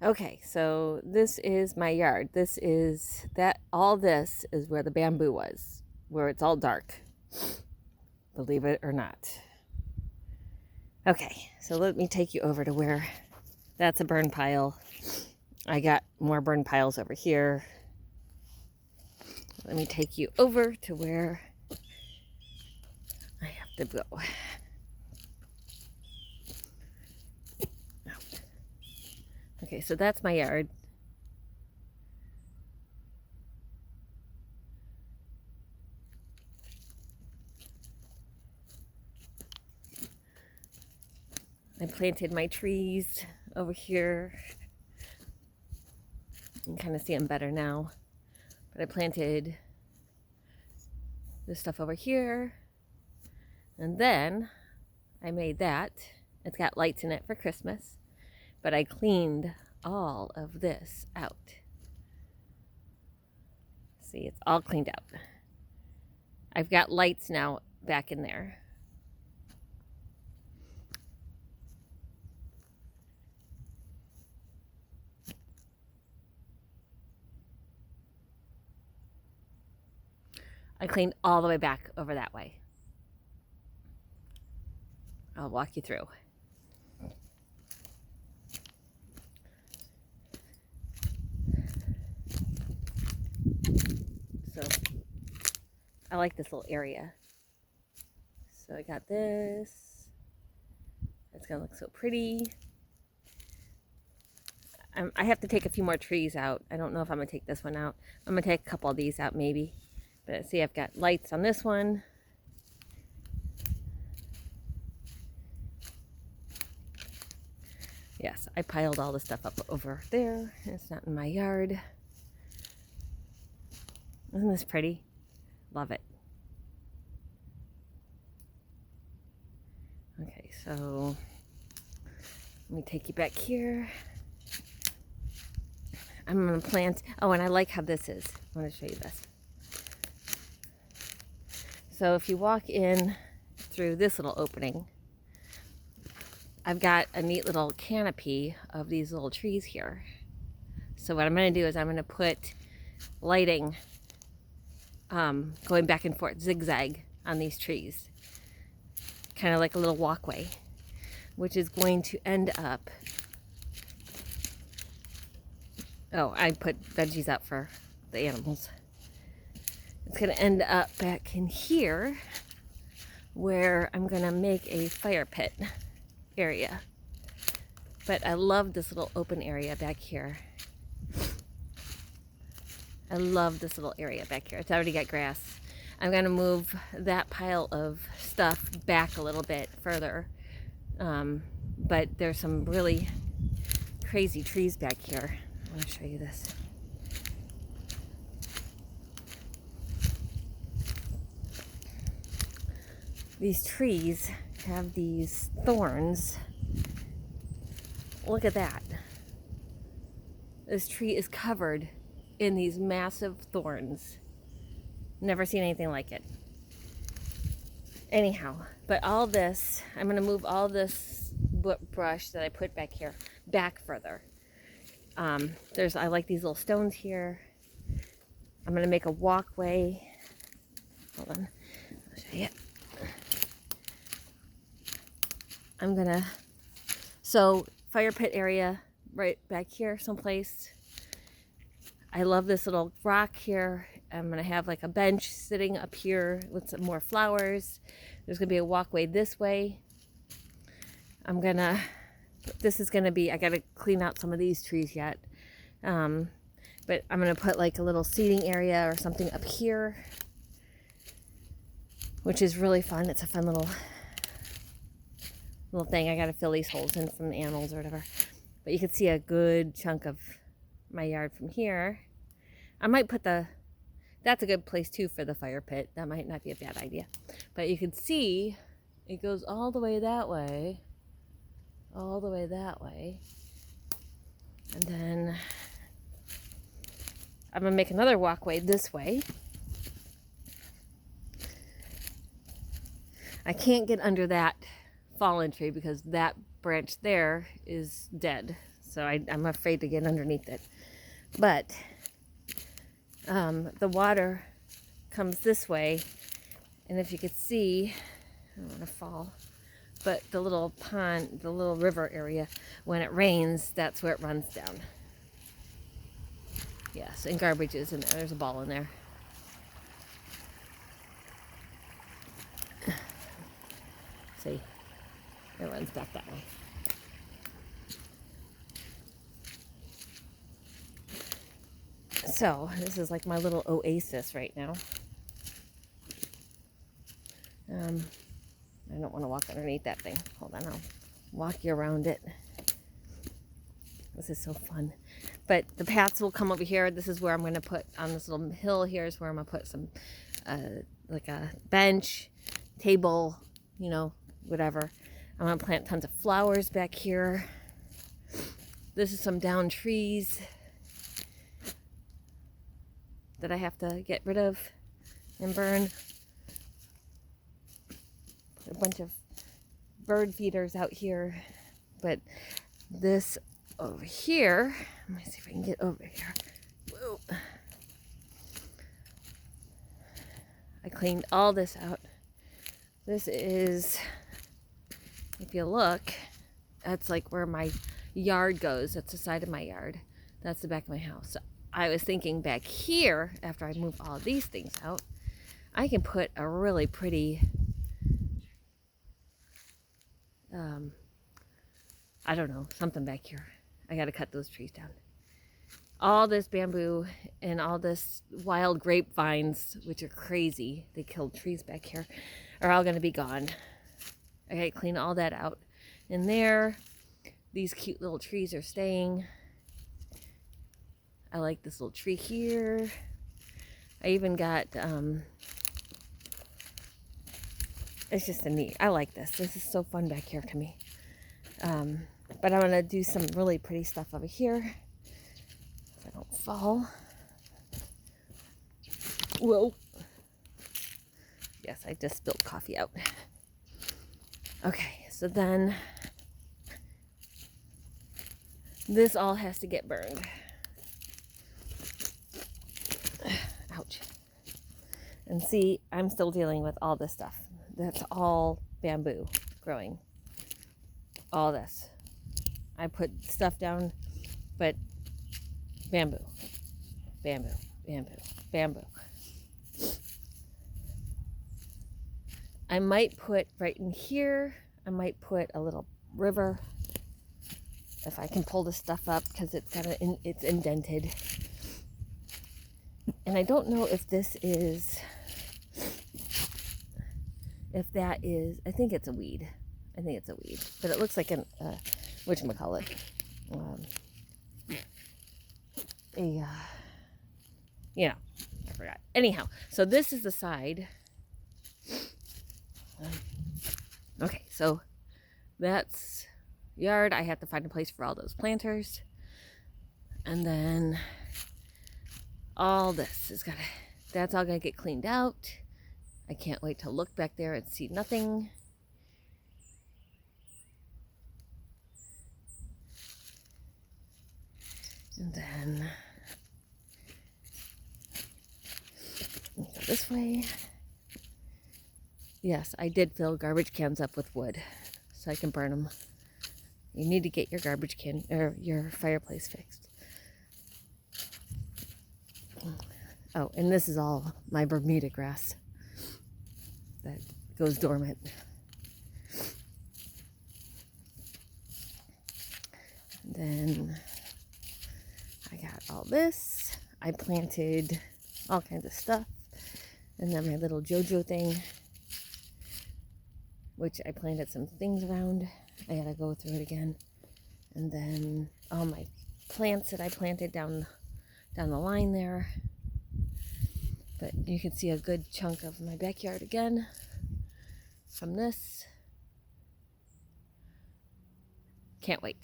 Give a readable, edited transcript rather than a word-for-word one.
Okay, so this is my yard. All this is where the bamboo was, where it's all dark, believe it or not. Okay, so let me take you over to where that's a burn pile. I got more burn piles over here. Let me take you over to where I have to go. Okay, so that's my yard. I planted my trees over here. You can kind of see them better now. But I planted this stuff over here. And then I made that. It's got lights in it for Christmas. But I cleaned all of this out. See, it's all cleaned out. I've got lights now back in there. I cleaned all the way back over that way. I'll walk you through. So I like this little area. So I got this. It's gonna look so pretty. I have to take a few more trees out. I don't know if I'm gonna take this one out. I'm gonna take a couple of these out maybe. But see, I've got lights on this one. Yes, I piled all the stuff up over there. It's not in my yard. Isn't this pretty? Love it. Okay, so let me take you back here. I'm gonna plant, oh, and I like how this is. I want to show you this. So if you walk in through this little opening, I've got a neat little canopy of these little trees here. So what I'm gonna do is I'm gonna put lighting going back and forth, zigzag on these trees. Kind of like a little walkway, which is going to end up, oh, I put veggies out for the animals. It's gonna end up back in here where I'm gonna make a fire pit area. But I love this little open area back here. I love this little area back here. It's already got grass. I'm gonna move that pile of stuff back a little bit further. But there's some really crazy trees back here. I wanna show you this. These trees have these thorns. Look at that. This tree is covered in these massive thorns. Never seen anything like it. Anyhow, but all this, I'm gonna move all this brush that I put back here back further. I like these little stones here. I'm gonna make a walkway. Hold on, I'll show you. So fire pit area right back here someplace. I love this little rock here. I'm gonna have like a bench sitting up here with some more flowers. There's gonna be a walkway this way. This is gonna be, I gotta clean out some of these trees yet. But I'm gonna put like a little seating area or something up here, which is really fun. It's a fun little thing. I gotta fill these holes in from the animals or whatever. But you can see a good chunk of my yard from here. I might put that's a good place too for the fire pit. That might not be a bad idea. But you can see it goes all the way that way. All the way that way. And then I'm gonna make another walkway this way. I can't get under that fallen tree because that branch there is dead. so I'm afraid to get underneath it. But the water comes this way, and if you could see, I don't want to fall, but the little pond, the little river area, when it rains, that's where it runs down. Yes, and garbage is in there. There's a ball in there. See, it runs back that way. So this is like my little oasis right now. I don't want to walk underneath that thing. Hold on, I'll walk you around it. This is so fun. But the paths will come over here. This is where I'm going to put, on this little hill here is where I'm going to put some, like a bench, table, you know, whatever. I'm going to plant tons of flowers back here. This is some down trees that I have to get rid of and burn. A bunch of bird feeders out here. But this over here, let me see if I can get over here. Whoa. I cleaned all this out. This is, if you look, that's like where my yard goes. That's the side of my yard. That's the back of my house. So I was thinking back here, after I move all of these things out, I can put a really pretty, I don't know, something back here. I got to cut those trees down. All this bamboo and all this wild grapevines, which are crazy, they killed trees back here, are all going to be gone. I got to clean all that out. And there, these cute little trees are staying. I like this little tree here. I even got, it's just a neat, I like this. This is so fun back here to me. But I'm going to do some really pretty stuff over here. So I don't fall. Whoa. Yes, I just spilled coffee out. Okay, so then this all has to get burned. Ouch. And see, I'm still dealing with all this stuff. That's all bamboo growing. All this. I put stuff down, but bamboo, bamboo, bamboo, bamboo. I might put right in here, I might put a little river if I can pull this stuff up, because it's kind of it's indented. And I don't know if this is, if that is, I think it's a weed. I think it's a weed, but it looks like an, whatchamacallit, you know, I forgot. Anyhow, so this is the side. Okay, so that's yard. I have to find a place for all those planters. And then all this is gonna, that's all gonna get cleaned out. I can't wait to look back there and see nothing. And then go this way. Yes, I did fill garbage cans up with wood so I can burn them. You need to get your garbage can or your fireplace fixed. Oh, and this is all my Bermuda grass that goes dormant. And then I got all this. I planted all kinds of stuff. And then my little JoJo thing, which I planted some things around. I gotta go through it again. And then all my plants that I planted down the line there. But you can see a good chunk of my backyard again from this. Can't wait.